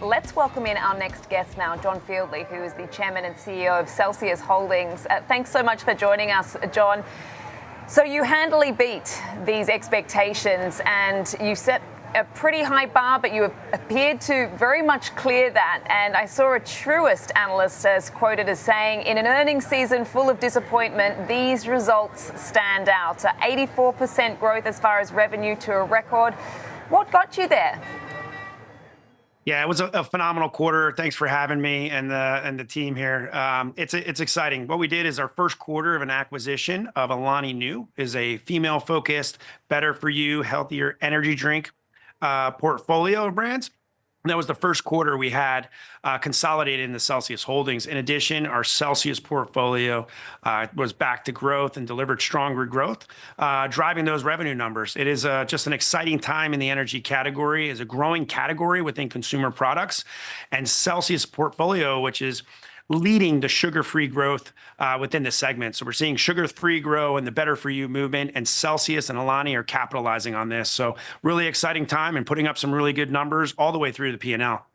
Let's welcome in our next guest now, John Fieldly, who is the Chairman and CEO of Celsius Holdings. Thanks so much for joining us, John. So you handily beat these expectations and you set a pretty high bar, but you appeared to very much clear that. And I saw a Truist analyst as quoted as saying, in an earnings season full of disappointment, these results stand out. 84% growth as far as revenue to a record. What got you there? Yeah, it was a phenomenal quarter. Thanks for having me and the team here. It's exciting. What we did is our first quarter of an acquisition of Alani Nu, is a female-focused, better-for-you, healthier energy drink portfolio of brands. And that was the first quarter we had consolidated in the Celsius Holdings. In addition, our Celsius portfolio was back to growth and delivered stronger growth, driving those revenue numbers. It is just an exciting time in the energy category. It's a growing category within consumer products. And Celsius portfolio, which is leading the sugar-free growth within the segment. So we're seeing sugar-free grow in the better-for-you movement, and Celsius and Alani are capitalizing on this. So really exciting time and putting up some really good numbers all the way through the P&L.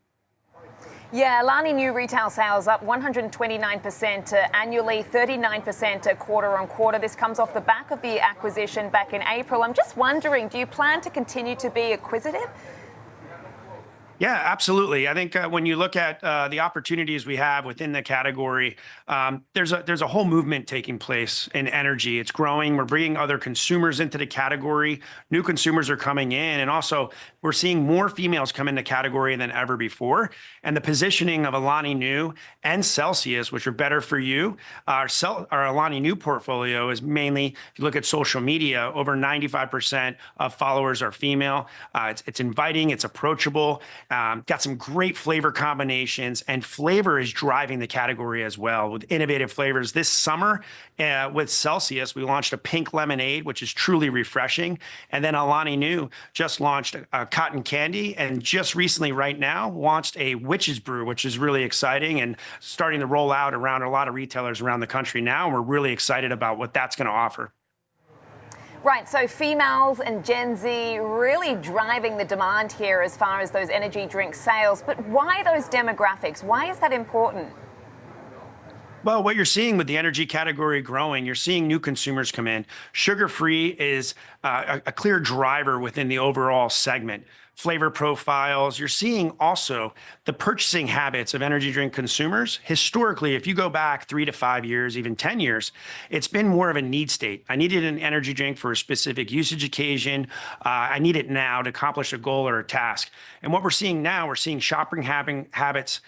Yeah, Alani Nu retail sales up 129% annually, 39% quarter on quarter. This comes off the back of the acquisition back in April. I'm just wondering, do you plan to continue to be acquisitive? Yeah, absolutely. I think when you look at the opportunities we have within the category, there's a whole movement taking place in energy. It's growing. We're bringing other consumers into the category. New consumers are coming in, and also we're seeing more females come in the category than ever before. And the positioning of Alani Nu and Celsius, which are better for you, our Alani Nu portfolio is mainly, if you look at social media, over 95% of followers are female. It's inviting, it's approachable. Got some great flavor combinations, and flavor is driving the category as well with innovative flavors. This summer with Celsius, we launched a pink lemonade, which is truly refreshing. And then Alani Nu just launched a cotton candy, and just recently right now launched a witch's brew, which is really exciting and starting to roll out around a lot of retailers around the country now. And we're really excited about what that's going to offer. Right, so females and Gen Z really driving the demand here as far as those energy drink sales. But why those demographics? Why is that important? Well, what you're seeing with the energy category growing, you're seeing new consumers come in. Sugar-free is a clear driver within the overall segment. Flavor profiles. You're seeing also the purchasing habits of energy drink consumers. Historically, if you go back 3 to 5 years, even 10 years, it's been more of a need state. I needed an energy drink for a specific usage occasion. I need it now to accomplish a goal or a task. And what we're seeing now, we're seeing shopping habits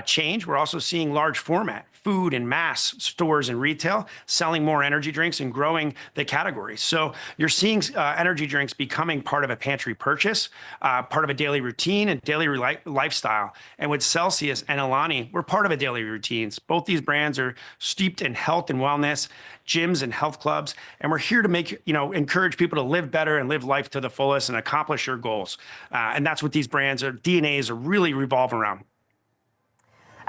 change. We're also seeing large format food and mass stores and retail selling more energy drinks and growing the category. So you're seeing energy drinks becoming part of a pantry purchase, part of a daily routine and daily lifestyle. And with Celsius and Alani, we're part of a daily routines. Both these brands are steeped in health and wellness, gyms and health clubs. And we're here to encourage people to live better and live life to the fullest and accomplish your goals. And that's what these brands, or DNAs, are really revolve around.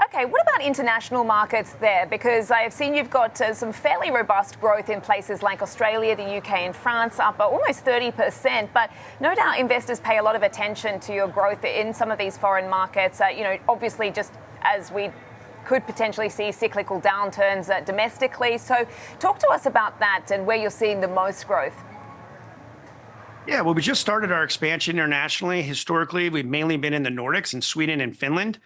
Okay, what about international markets there? Because I have seen you've got some fairly robust growth in places like Australia, the UK and France, up almost 30%. But no doubt investors pay a lot of attention to your growth in some of these foreign markets. Obviously, just as we could potentially see cyclical downturns domestically. So talk to us about that and where you're seeing the most growth. Yeah, well, we just started our expansion internationally. Historically, we've mainly been in the Nordics, in Sweden and Finland.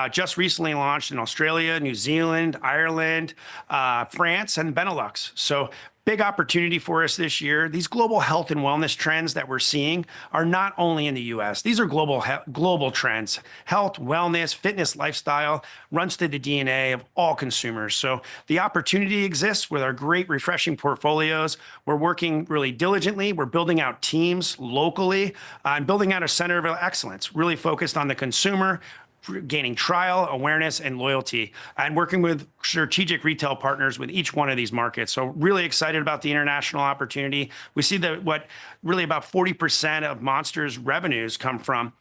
Just recently launched in Australia, New Zealand, Ireland, France, and Benelux. So big opportunity for us this year. These global health and wellness trends that we're seeing are not only in the US. These are global trends. Health, wellness, fitness, lifestyle runs through the DNA of all consumers. So the opportunity exists with our great refreshing portfolios. We're working really diligently. We're building out teams locally and building out a center of excellence, really focused on the consumer, gaining trial, awareness, and loyalty, and working with strategic retail partners with each one of these markets. So really excited about the international opportunity. We see that really about 40% of Monster's revenues come from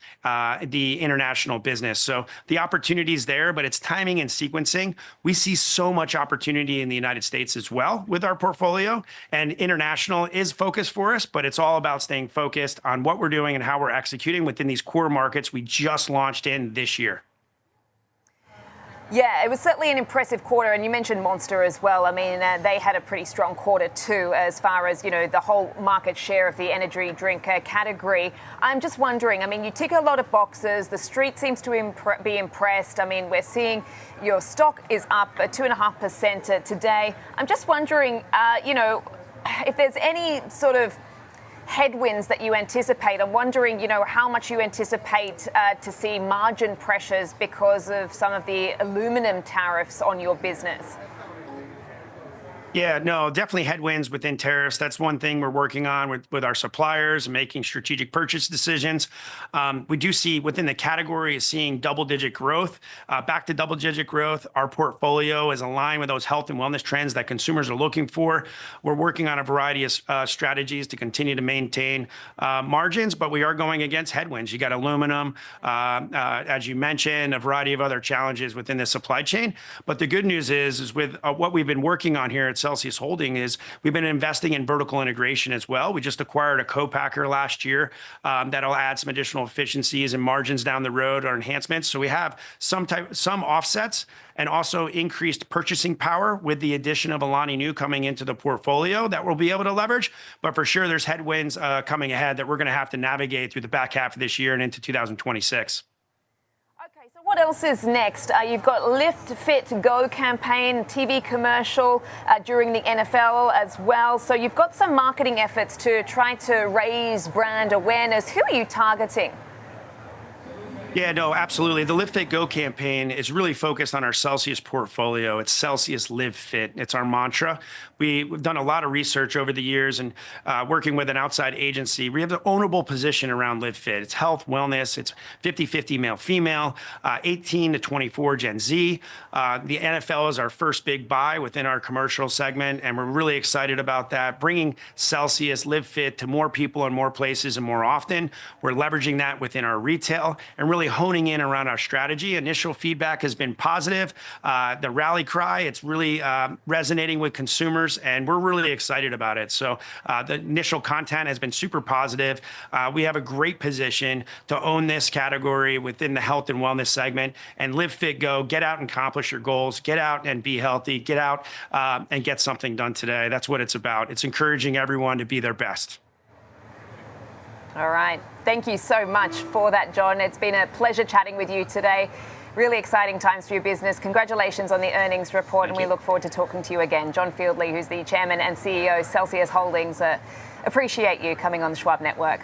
the international business. So the opportunity is there, but it's timing and sequencing. We see so much opportunity in the United States as well with our portfolio, and international is focus for us, but it's all about staying focused on what we're doing and how we're executing within these core markets we just launched in this year. Yeah, it was certainly an impressive quarter, and you mentioned Monster as well. I mean, they had a pretty strong quarter too, as far as, you know, the whole market share of the energy drink category. I'm just wondering, I mean, you tick a lot of boxes. The street seems to be impressed. I mean, we're seeing your stock is up 2.5% today. I'm just wondering, you know, if there's any sort of headwinds that you anticipate. I'm wondering, you know, how much you anticipate to see margin pressures because of some of the aluminum tariffs on your business. Yeah, no, definitely headwinds within tariffs. That's one thing we're working on with our suppliers, making strategic purchase decisions. We do see within the category is seeing double-digit growth, back to double-digit growth. Our portfolio is aligned with those health and wellness trends that consumers are looking for. We're working on a variety of strategies to continue to maintain margins, but we are going against headwinds. You got aluminum, as you mentioned, a variety of other challenges within the supply chain. But the good news is with what we've been working on here at Celsius Holding is we've been investing in vertical integration as well. We just acquired a co-packer last year that'll add some additional efficiencies and margins down the road or enhancements. So we have some offsets and also increased purchasing power with the addition of Alani Nu coming into the portfolio that we'll be able to leverage. But for sure, there's headwinds coming ahead that we're going to have to navigate through the back half of this year and into 2026. What else is next? You've got Lift Fit Go campaign, TV commercial during the NFL as well. So you've got some marketing efforts to try to raise brand awareness. Who are you targeting? Yeah, no, absolutely. The Live Fit Go campaign is really focused on our Celsius portfolio. It's Celsius Live Fit. It's our mantra. We've done a lot of research over the years and working with an outside agency. We have the ownable position around Live Fit. It's health, wellness. It's 50-50 male, female, 18 to 24 Gen Z. The NFL is our first big buy within our commercial segment, and we're really excited about that, bringing Celsius Live Fit to more people in more places and more often. We're leveraging that within our retail and really honing in around our strategy. Initial feedback has been positive. The rally cry, it's really resonating with consumers, and we're really excited about it. So the initial content has been super positive. We have a great position to own this category within the health and wellness segment and Live Fit Go, get out and accomplish your goals, get out and be healthy, get out and get something done today. That's what it's about. It's encouraging everyone to be their best. All right. Thank you so much for that, John. It's been a pleasure chatting with you today. Really exciting times for your business. Congratulations on the earnings report, and we look forward to talking to you again. John Fieldly, who's the chairman and CEO of Celsius Holdings. Appreciate you coming on the Schwab Network.